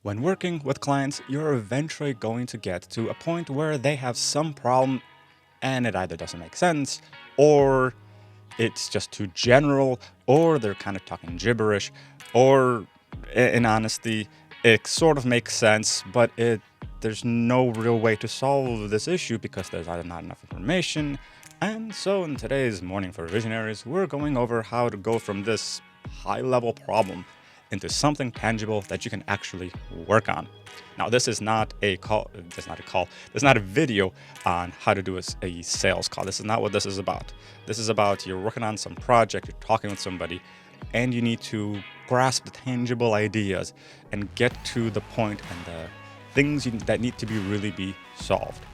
When working with clients, you're eventually going to get to a point where they have some problem and it either doesn't make sense, or it's just too general, or they're kind of talking gibberish, or in honesty, it sort of makes sense, but there's no real way to solve this issue because there's either not enough information. And so in today's Morning for Visionaries, we're going over how to go from this high-level problem into something tangible that you can actually work on. Now, this is not a call. This is not a video on how to do a sales call. This is not what this is about. This is about you're working on some project, you're talking with somebody, and you need to grasp the tangible ideas and get to the point and the things that need to really be solved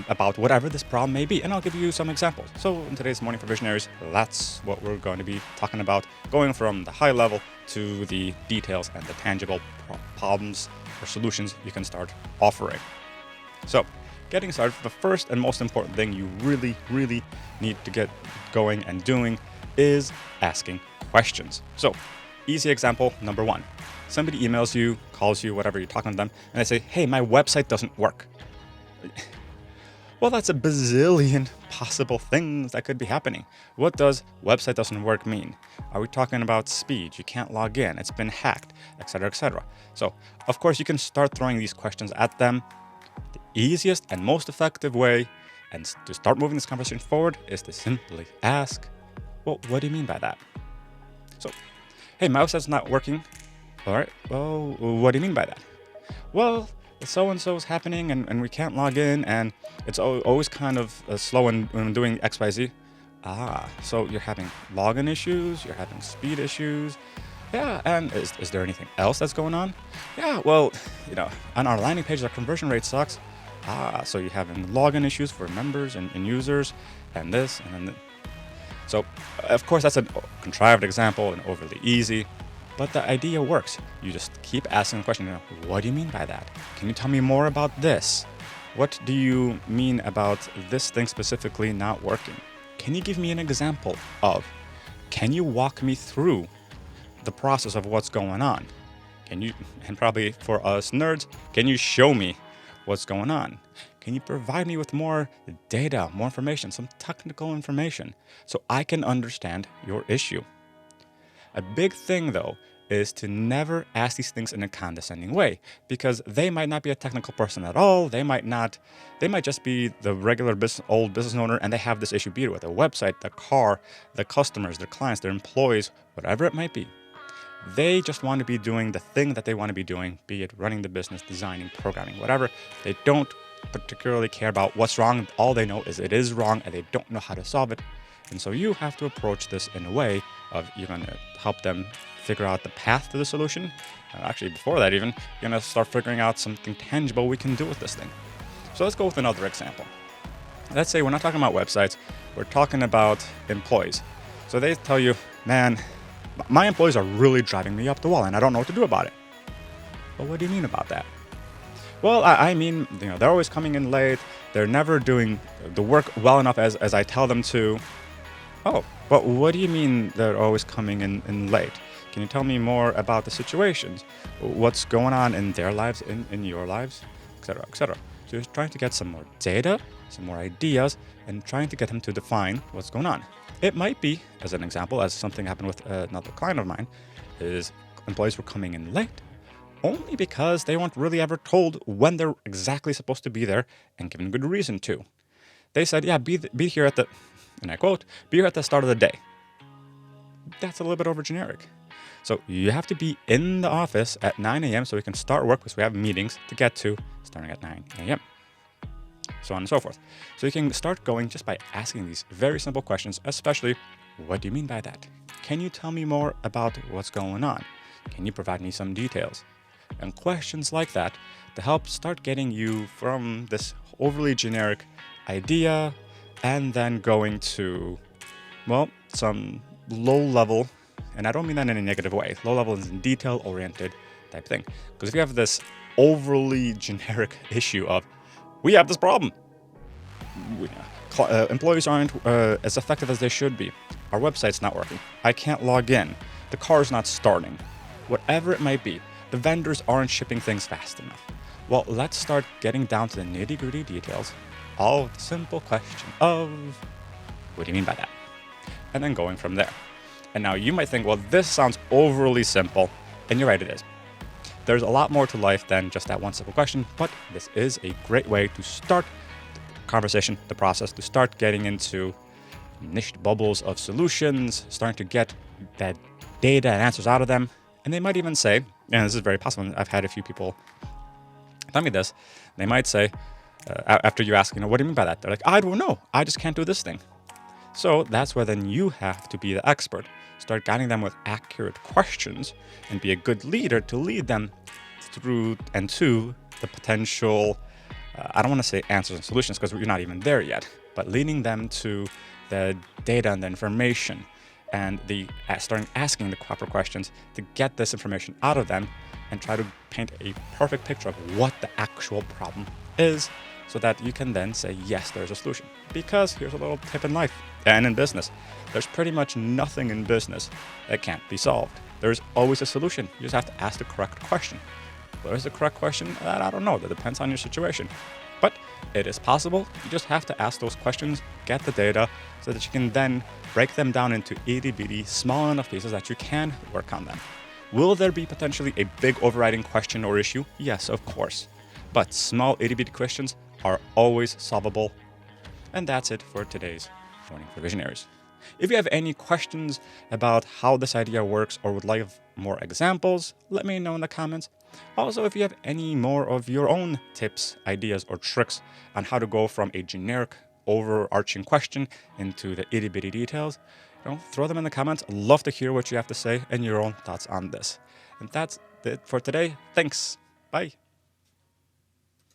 about whatever this problem may be. And I'll give you some examples. So in today's Morning for Visionaries, that's what we're going to be talking about, going from the high level to the details and the tangible problems or solutions you can start offering. So getting started, the first and most important thing you really need to get going and doing is asking questions. So easy example number one, somebody emails you, calls you, whatever, you're talking to them, and they say, hey, my website doesn't work. Well, that's a bazillion possible things that could be happening. What does website doesn't work mean? Are we talking about speed? You can't log in, it's been hacked, etc., etc. So, of course, you can start throwing these questions at them. The easiest and most effective way and to start moving this conversation forward is to simply ask, well, what do you mean by that? So, hey, my website's not working. All right, well, what do you mean by that? Well, so-and-so is happening and we can't log in and it's always kind of slow when doing XYZ. So you're having login issues, you're having speed issues. Yeah, and is there anything else that's going on? Yeah, well, on our landing page, our conversion rate sucks. So you're having login issues for members and users and this and then. So, of course, that's a contrived example and overly easy. But the idea works. You just keep asking the question, what do you mean by that? Can you tell me more about this? What do you mean about this thing specifically not working? Can you give me an example of? Can you walk me through the process of what's going on? Can you, and probably for us nerds, can you show me what's going on? Can you provide me with more data, more information, some technical information so I can understand your issue? A big thing, though, is to never ask these things in a condescending way, because they might not be a technical person at all. They might just be the regular old business owner, and they have this issue, be it with a website, the car, the customers, their clients, their employees, whatever it might be. They just want to be doing the thing that they want to be doing, be it running the business, designing, programming, whatever. They don't particularly care about what's wrong. All they know is it is wrong, and they don't know how to solve it. And so you have to approach this in a way of you're going to help them figure out the path to the solution. Actually, before that even, you're going to start figuring out something tangible we can do with this thing. So let's go with another example. Let's say we're not talking about websites, we're talking about employees. So they tell you, man, my employees are really driving me up the wall and I don't know what to do about it. Well, what do you mean about that? Well, I mean, they're always coming in late. They're never doing the work well enough as I tell them to. Oh, but what do you mean they're always coming in late? Can you tell me more about the situations? What's going on in their lives, in your lives, et cetera, et cetera. So you're trying to get some more data, some more ideas, and trying to get them to define what's going on. It might be, as an example, as something happened with another client of mine, is employees were coming in late only because they weren't really ever told when they're exactly supposed to be there and given good reason to. They said, yeah, be here at the, and I quote, be here at the start of the day. That's a little bit over generic. So you have to be in the office at 9 a.m. so we can start work because we have meetings to get to starting at 9 a.m. So on and so forth. So you can start going just by asking these very simple questions, especially, what do you mean by that? Can you tell me more about what's going on? Can you provide me some details? And questions like that to help start getting you from this overly generic idea and then going to, well, some low level, and I don't mean that in a negative way, low level is in detail oriented type thing. Because if you have this overly generic issue of, we have this problem, employees aren't as effective as they should be, our website's not working, I can't log in, the car's not starting, whatever it might be, the vendors aren't shipping things fast enough. Well, let's start getting down to the nitty-gritty details of the simple question of, what do you mean by that? And then going from there. And now you might think, well, this sounds overly simple, and you're right, it is. There's a lot more to life than just that one simple question, but this is a great way to start the conversation, the process, to start getting into niched bubbles of solutions, starting to get that data and answers out of them. And they might even say, and this is very possible, I've had a few people tell me this, they might say, after you ask, what do you mean by that? They're like, I don't know, I just can't do this thing. So that's where then you have to be the expert. Start guiding them with accurate questions and be a good leader to lead them through and to the potential, I don't want to say answers and solutions because you're not even there yet, but leading them to the data and the information and starting asking the proper questions to get this information out of them and try to paint a perfect picture of what the actual problem is so that you can then say, yes, there's a solution. Because here's a little tip in life and in business. There's pretty much nothing in business that can't be solved. There's always a solution. You just have to ask the correct question. What is the correct question? I don't know. That depends on your situation. But it is possible. You just have to ask those questions, get the data, so that you can then break them down into itty-bitty, small enough pieces that you can work on them. Will there be potentially a big overriding question or issue? Yes, of course. But small itty-bitty questions are always solvable. And that's it for today's Morning for Visionaries. If you have any questions about how this idea works or would like more examples, let me know in the comments. Also, if you have any more of your own tips, ideas, or tricks on how to go from a generic, overarching question into the itty-bitty details, throw them in the comments. I'd love to hear what you have to say and your own thoughts on this. And that's it for today. Thanks. Bye.